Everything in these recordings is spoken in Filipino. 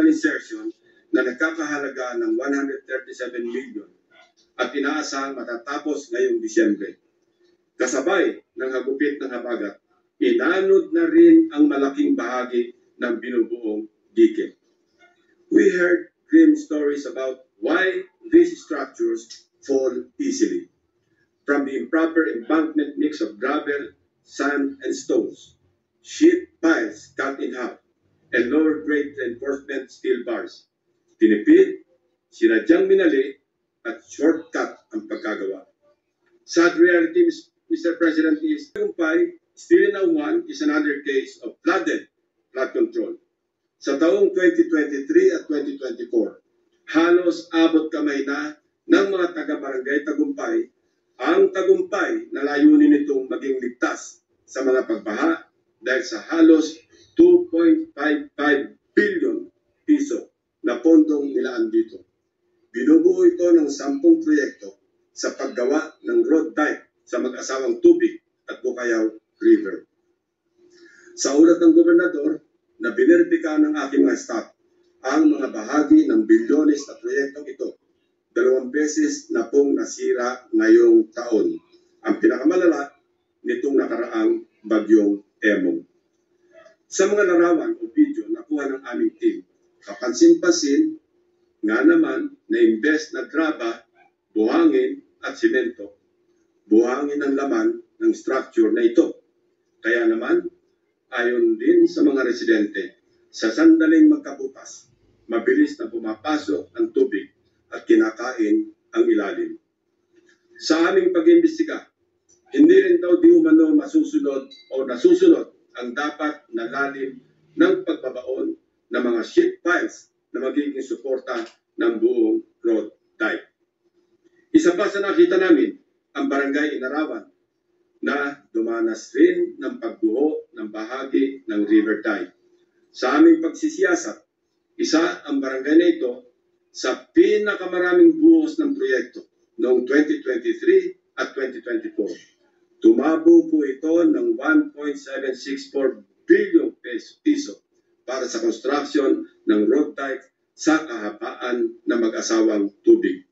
insertion na nagkakahalaga ng 137 million at inaasahang matatapos ngayong Disyembre. Kasabay ng hagupit ng habagat, inanod na rin ang malaking bahagi ng binubuong dike. We heard grim stories about why these structures fall easily. From the improper embankment mix of gravel, sand, and stones, sheet piles cut in half, and lower grade reinforcement steel bars. Tinipid, sinadyang minali, at shortcut ang pagkagawa. Sad reality, Mr. President, is Tagumpay, still in Nauman, is another case of flood control. Sa taong 2023 at 2024, halos abot kamay na ng mga taga-barangay Tagumpay ang Tagumpay na layunin nitong maging ligtas sa mga pagbaha dahil sa halos 2.55 billion piso na pondong nilaan dito. Binubuo ito ng 10 proyekto sa paggawa ng road dike sa mag-asawang Tubig at Bukayaw River. Sa ulat ng gobernador na bineripika ng aking mga staff ang mga bahagi ng bilyones na proyektong ito, 2 beses na pong nasira ngayong taon. Ang pinakamalala nitong nakaraang bagyong Emong. Sa mga larawan o video na kuha ng aming team, kapansin-pansin nga naman na imbes na graba, buhangin at simento, buhangin ang laman ng structure na ito. Kaya naman, ayon din sa mga residente, sa sandaling magkabukas, mabilis na pumapasok ang tubig at kinakain ang ilalim. Sa aming pag-imbestiga, hindi rin daw di umano masusunod o nasusunod ang dapat na lalim ng pagbabaon ng mga sheet piles na magiging suporta ng buong road dike. Isa pa sa nakita namin, ang barangay Inarawan na dumanas rin ng pagbuho ng bahagi ng river dike. Sa aming pagsisiyasat, isa ang barangay na ito sa pinakamaraming buhos ng proyekto noong 2023 at 2024. Tumabo po ito ng 1.764 billion piso para sa construction ng road dike sa kahabaan ng mag-asawang Tubig.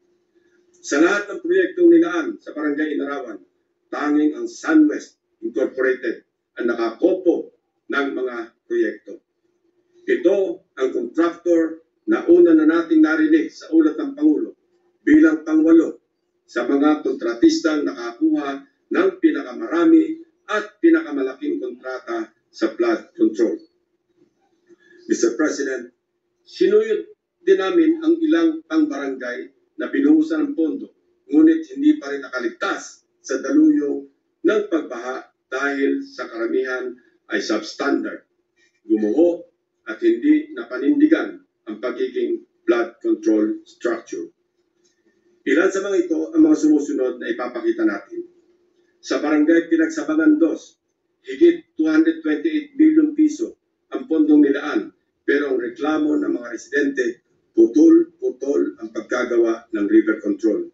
Sa lahat ng proyektong nilaan sa barangay Inarawan, tanging ang SunWest Incorporated ang nakakopo ng mga proyekto. Ito ang contractor na una na nating narinig sa ulat ng Pangulo bilang pang-8 sa mga kontratistang nakakuha ng pinakamarami at pinakamalaking kontrata sa flood control. Mr. President, sinuyod din namin ang ilang pang-barangay na binuhusan ng pondo, ngunit hindi pa rin nakaligtas sa daluyo ng pagbaha dahil sa karamihan ay substandard, gumuho at hindi napanindigan ang pagiging flood control structure. Ilan sa mga ito ang mga sumusunod na ipapakita natin. Sa barangay Pinagsabangan 2, higit 228 billion piso ang pondong nilaan, pero ang reklamo ng mga residente, putol-putol ang pagkagawa ng river control.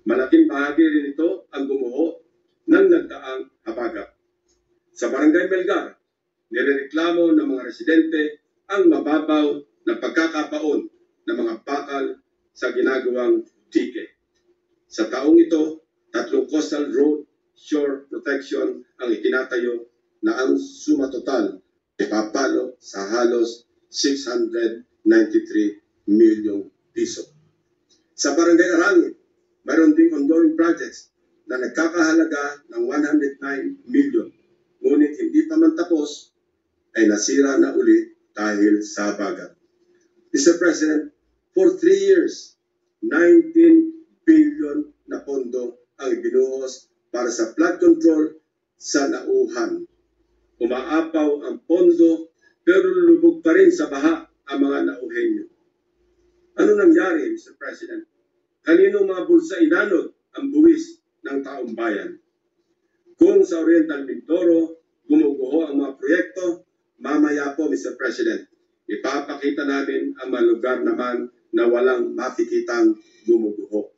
Malaking bahagi rin ito ang gumuho ng nagdaang habagat. Sa barangay Melgar, nirereklamo ng mga residente ang mababaw na pagkakabaon ng mga bakal sa ginagawang dike. Sa taong ito, 3 coastal road shore protection ang itinatayo na ang suma total ay papalo sa halos 693 milyong piso. Sa barangay Arangin, mayroon ding ongoing projects na nagkakahalaga ng 109 million. Ngunit hindi pa man tapos, ay nasira na uli dahil sa habagat. Mr. President, for 3 years, 19 billion na pondo ang ibinuhos para sa flood control sa Nauhan. Umaapaw ang pondo pero lulubog pa rin sa baha ang mga Nauhenyo. Ano nangyari, Mr. President? Kaninong mga bulsa inanod ang buwis ng taong bayan? Kung sa Oriental Mindoro, gumuguho ang mga proyekto, mamaya po, Mr. President, ipapakita namin ang mga lugar naman na walang makikitang gumuguho.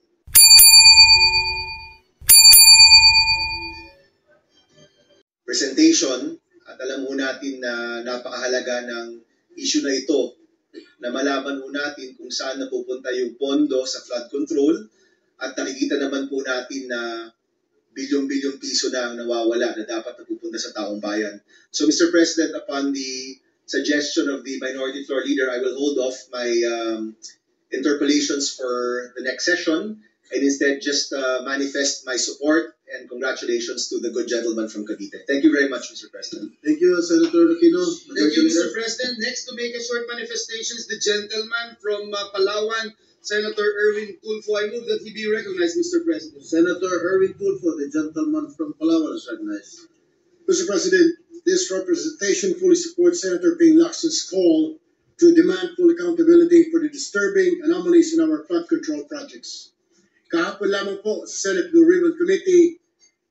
Presentation, at alam mo natin na napakahalaga ng issue na ito na malaman po natin kung saan napupunta yung pondo sa flood control at nakikita naman po natin na bilyong-bilyong piso na ang nawawala na dapat napupunta sa taong bayan. So Mr. President, upon the suggestion of the Minority Floor Leader, I will hold off my interpellations for the next session and instead just manifest my support and congratulations to the good gentleman from Cavite. Thank you very much, Mr. President. Thank you, Senator Aquino. Thank you, Mr. President. Next to make a short manifestation is the gentleman from Palawan, Senator Erwin Tulfo. I move that he be recognized, Mr. President. Senator Erwin Tulfo, the gentleman from Palawan, is recognized. Mr. President, this representation fully supports Senator Ping Lacson call to demand full accountability for the disturbing anomalies in our flood control projects. Kahapon lamang po sa Senate Blue Ribbon Committee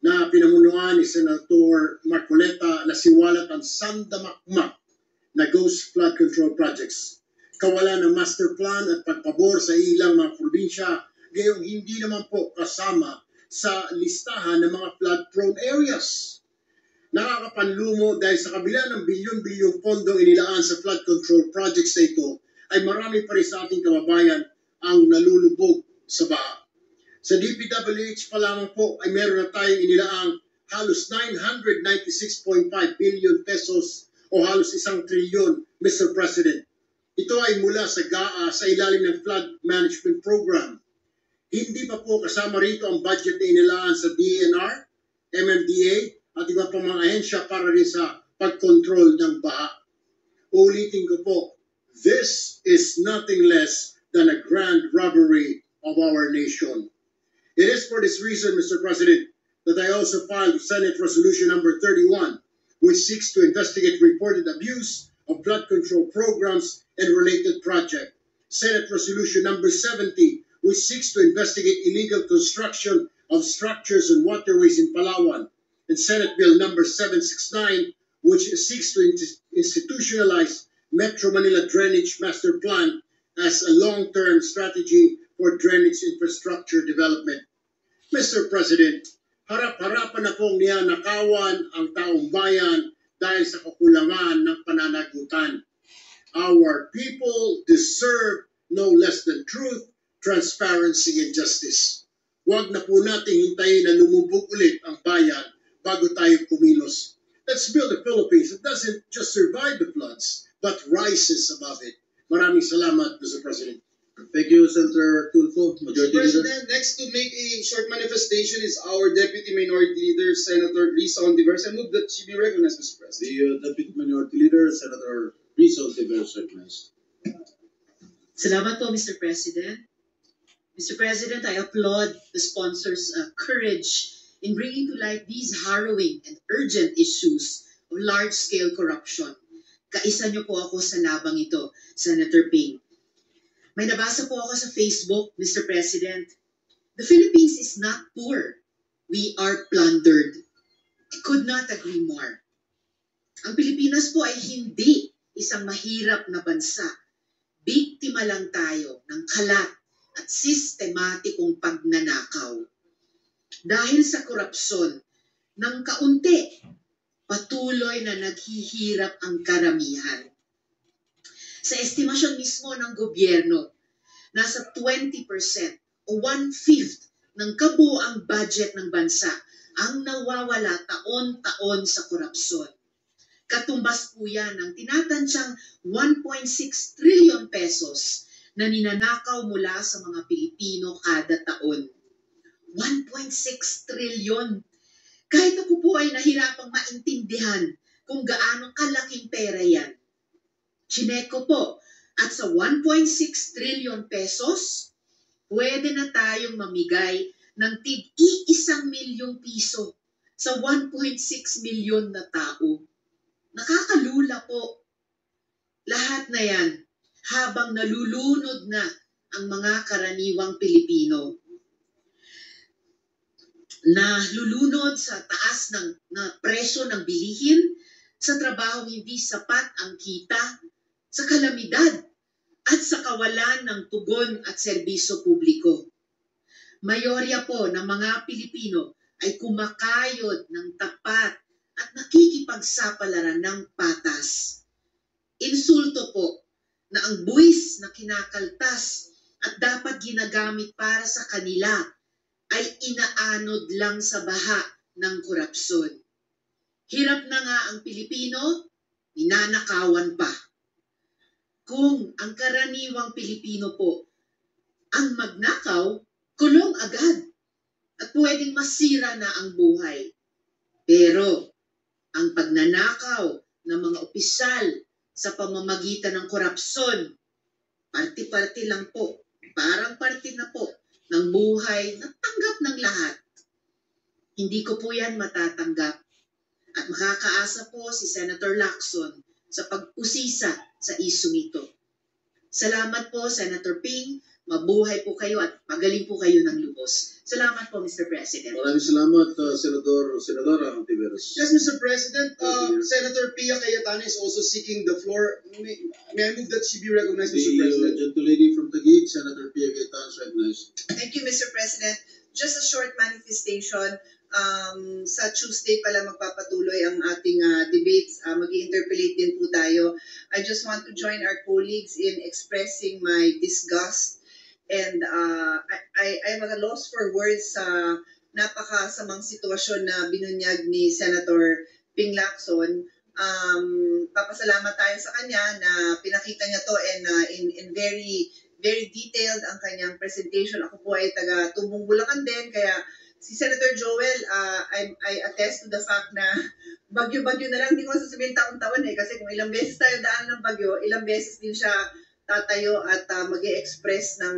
na pinamunuan ni Senator Marcoleta na siwalat ang sandamakmak na ghost flood control projects. Kawalan ng master plan at pagpabor sa ilang mga probinsya, gayong hindi naman po kasama sa listahan ng mga flood-prone areas. Nakakapanlumo dahil sa kabila ng bilyon-bilyong pondong inilaan sa flood control projects na ito, ay marami pa rin sa ating kababayan ang nalulubog sa baha. Sa DPWH pa lamang po ay meron na tayong inilaang halos 996.5 billion pesos o halos 1 trilyon, Mr. President. Ito ay mula sa GAA sa ilalim ng Flood Management Program. Hindi pa po kasama rito ang budget na inilaan sa DNR, MMDA at iba pang mga ahensya para rin sa pagkontrol ng baha. Ulitin ko po, this is nothing less than a grand robbery of our nation. It is for this reason, Mr. President, that I also filed Senate Resolution number 31, which seeks to investigate reported abuse of flood control programs and related project. Senate Resolution number 70, which seeks to investigate illegal construction of structures and waterways in Palawan. And Senate Bill number 769, which seeks to institutionalize Metro Manila Drainage Master Plan as a long-term strategy for drainage infrastructure development. Mr. President, harap-harapan na pong niyanakawan ang taong bayan dahil sa kakulangan ng pananagutan. Our people deserve no less than truth, transparency, and justice. Huwag na po nating hintayin na lumubog ulit ang bayan bago tayo kumilos. Let's build a Philippines that doesn't just survive the floods, but rises above it. Maraming salamat, Mr. President. Thank you, Senator Tulfo, Majority Mr. Leader. President, next to make a short manifestation is our Deputy Minority Leader, Senator Risa Ontiveros. I move that she be recognized, Mr. President. The Deputy Minority Leader, Senator Risa Ontiveros, recognized. Salamat po, Mr. President. Mr. President, I applaud the sponsors' courage in bringing to light these harrowing and urgent issues of large-scale corruption. Kaisa niyo po ako sa labang ito, Senator Ping. May nabasa po ako sa Facebook, Mr. President. The Philippines is not poor. We are plundered. I could not agree more. Ang Pilipinas po ay hindi isang mahirap na bansa. Biktima lang tayo ng kalat at sistematikong pagnanakaw. Dahil sa korupsyon, ng kaunti, patuloy na naghihirap ang karamihan. Sa estimasyon mismo ng gobyerno, nasa 20% o 1/5 ng kabuuang budget ng bansa ang nawawala taon-taon sa korupsyon. Katumbas po yan ng tinatantsyang 1.6 trillion pesos na ninanakaw mula sa mga Pilipino kada taon. 1.6 trillion. Kahit ako po ay nahirapang maintindihan kung gaano kalaking pera yan. Chineko po, at sa 1.6 trillion pesos, pwede na tayong mamigay ng tig-1 milyong piso sa 1.6 milyon na tao. Nakakalula po. Lahat na yan habang nalulunod na ang mga karaniwang Pilipino. Nalulunod sa taas ng presyo ng bilihin, sa trabaho hindi sapat ang kita, sa kalamidad at sa kawalan ng tugon at serbisyo publiko. Mayorya po ng mga Pilipino ay kumakayod ng tapat at nakikipagsapalaran ng patas. Insulto po na ang buwis na kinakaltas at dapat ginagamit para sa kanila ay inaanod lang sa baha ng korupsyon. Hirap na nga ang Pilipino, ninanakawan pa. Kung ang karaniwang Pilipino po ang magnakaw, kulong agad at pwedeng masira na ang buhay. Pero ang pagnanakaw ng mga opisyal sa pamamagitan ng korupsyon, parti-parti lang po, parang parti na po ng buhay na tanggap ng lahat. Hindi ko po yan matatanggap. At makakaasa po si Senator Lacson sa pag-usisa sa isyung ito. Salamat po, Senator Ping. Mabuhay po kayo at magaling po kayo ng lubos. Salamat po, Mr. President. Maraming salamat, Senadora Ontiveros. Yes, Mr. President, Senator Pia Cayetana is also seeking the floor. May I move that she be recognized, Mr. The President? gentlelady from Taguig, Senator Pia Cayetana, is recognized. Thank you, Mr. President. Just a short manifestation. Sa Tuesday pala magpapatuloy ang ating debates. Mag-i-interpellate din po tayo. I just want to join our colleagues in expressing my disgust. And I'm at a loss for words sa napakasamang sitwasyon na binunyag ni Senator Ping Lacson. Papasalamat tayo sa kanya na pinakita niya to and in very very detailed ang kanyang presentation. Ako po ay taga Tumbong Bulacan din, kaya si Senator Joel, I attest to the fact na bagyo-bagyo na lang, hindi ko sasabihin taon-taon kasi kung ilang beses tayo daan ng bagyo, ilang beses din siya tatayo at mag-i-express ng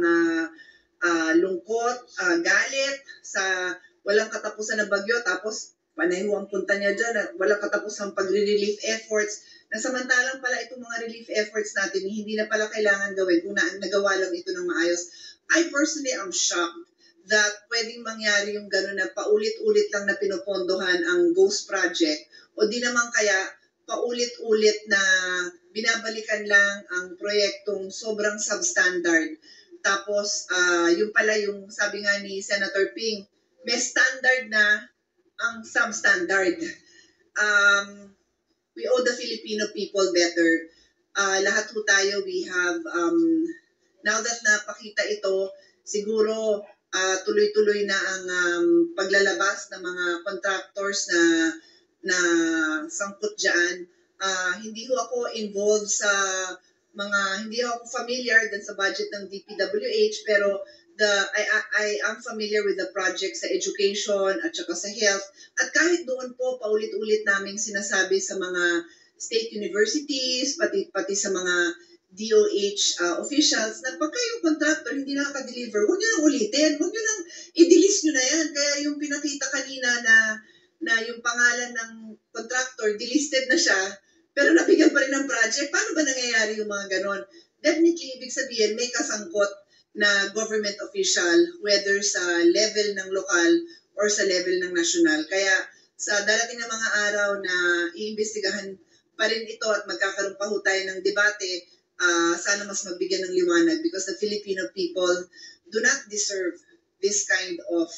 lungkot, galit sa walang katapusan ng bagyo, tapos panay ang punta niya dyan, walang katapusang pagre-relief efforts, na samantalang pala itong mga relief efforts natin, hindi na pala kailangan gawin kung nagawa lang ito ng maayos. I personally am shocked that pwedeng mangyari yung gano'n na paulit-ulit lang na pinopondohan ang Ghost Project o di naman kaya paulit-ulit na binabalikan lang ang proyektong sobrang substandard. Tapos, yung pala yung sabi nga ni Senator Ping, may standard na ang substandard. We owe the Filipino people better. Lahat po tayo, we have, now that napakita ito, siguro tuloy-tuloy na ang paglalabas ng mga contractors na sangkot dyan. Hindi ko ako involved sa hindi ako familiar din sa budget ng DPWH, pero I am familiar with the project sa education at saka sa health. At kahit doon po, paulit-ulit naming sinasabi sa mga state universities, pati sa mga DOH officials, na pagka yung contractor hindi nakaka-deliver, huwag nyo nang ulitin, huwag nyo nang i-delist nyo na yan. Kaya yung pinakita kanina na yung pangalan ng contractor, delisted na siya, pero nabigyan pa rin ng project. Paano ba nangyayari yung mga ganon? Definitely, ibig sabihin, may kasangkot na government official, whether sa level ng lokal or sa level ng national. Kaya sa darating na mga araw na iimbestigahan pa rin ito at magkakaroon pa ho tayo ng debate, sana mas magbigyan ng liwanag because the Filipino people do not deserve this kind of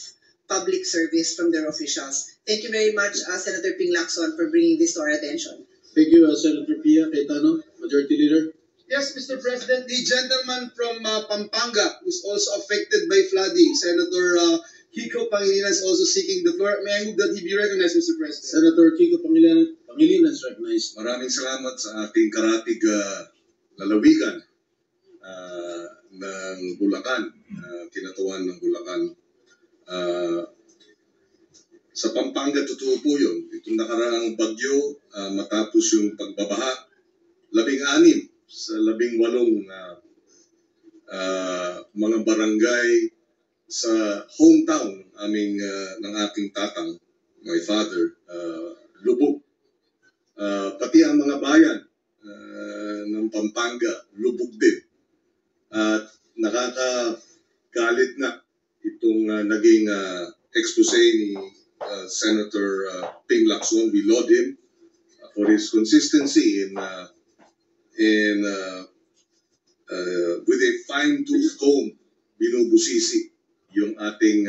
public service from their officials. Thank you very much, Senator Ping Lacson, for bringing this to our attention. Thank you, Senator Pia Cayetano, Majority Leader. Yes, Mr. President, the gentleman from Pampanga who's also affected by flooding, Senator Kiko Pangilinan, is also seeking the floor. May I move that he be recognized, Mr. President? Senator Kiko Pangilinan is recognized. Maraming salamat sa ating karatig lalawigan ng Bulacan, kinatuan ng Bulacan. Sa Pampanga, totoo po yun. Itong nakaraang bagyo, matapos yung pagbabaha, 16 sa 18 mga barangay sa hometown ng aking tatang, my father, lubog. Pati ang mga bayan ng Pampanga, lubog din. At nakakagalit na itong naging expose ni Senator Ping Lacson. We laud him for his consistency in with a fine-tooth comb, binubusisi yung ating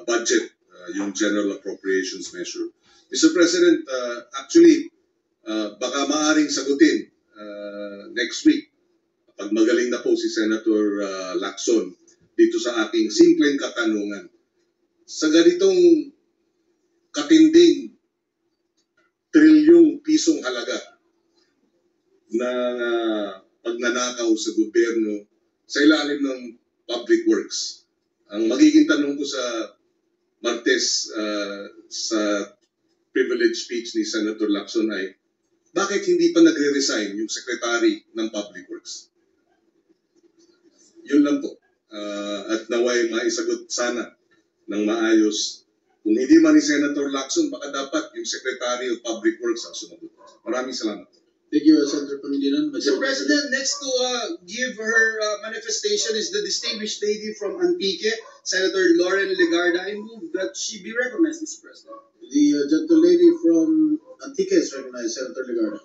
budget, yung General Appropriations Measure. Mr. President, actually, baka maaring sagutin next week, pag magaling na po si Senator Lacson dito sa aking simpleng katanungan. Sa ganitong katinding trilyong pisong halaga na pagnanakaw sa gobyerno sa ilalim ng public works, ang magiging tanong ko sa Martes sa privilege speech ni Senator Lacson ay, bakit hindi pa nagre-resign yung Secretary ng Public Works? Yun lang po. At naway maisagot sana ng maayos. Kung hindi man ni Senator Lacson, baka dapat yung Secretary of Public Works ang sumagot. Maraming salamat. Thank you, Senator Pangilinan. Mr. President, next to give her manifestation is the distinguished lady from Antique, Senator Lauren Legarda. I move that she be recognized, Mr. President. The gentle lady from Antique is recognized, Senator Legarda.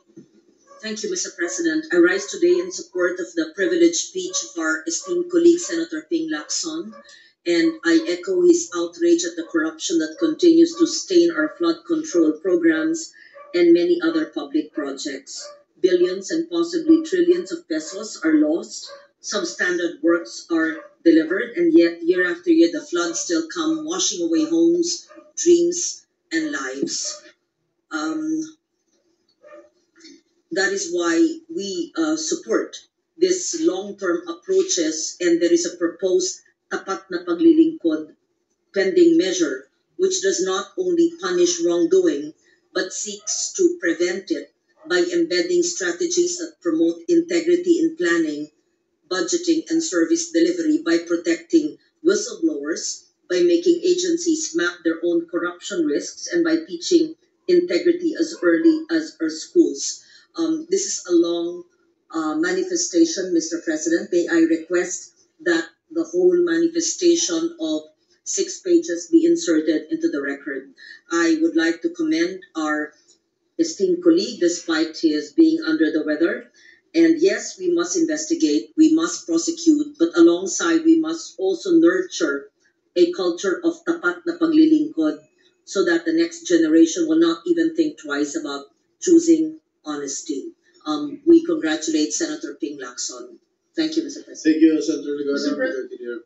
Thank you, Mr. President. I rise today in support of the privileged speech of our esteemed colleague, Senator Ping Lacson, and I echo his outrage at the corruption that continues to stain our flood control programs and many other public projects. Billions and possibly trillions of pesos are lost, substandard works are delivered, and yet year after year the floods still come washing away homes, dreams, and lives. That is why we support this long-term approaches, and there is a proposed tapat na paglilingkod pending measure which does not only punish wrongdoing but seeks to prevent it by embedding strategies that promote integrity in planning, budgeting, and service delivery, by protecting whistleblowers, by making agencies map their own corruption risks, and by teaching integrity as early as our schools. This is a long manifestation, Mr. President. May I request that the whole manifestation of 6 pages be inserted into the record. I would like to commend our esteemed colleague despite his being under the weather. And yes, we must investigate, we must prosecute, but alongside we must also nurture a culture of tapat na paglilingkod so that the next generation will not even think twice about choosing honesty. We congratulate Senator Ping Lacson. Thank you, Mr. President. Thank you, Senator Legarda. Mr. Pre- Majority Leader.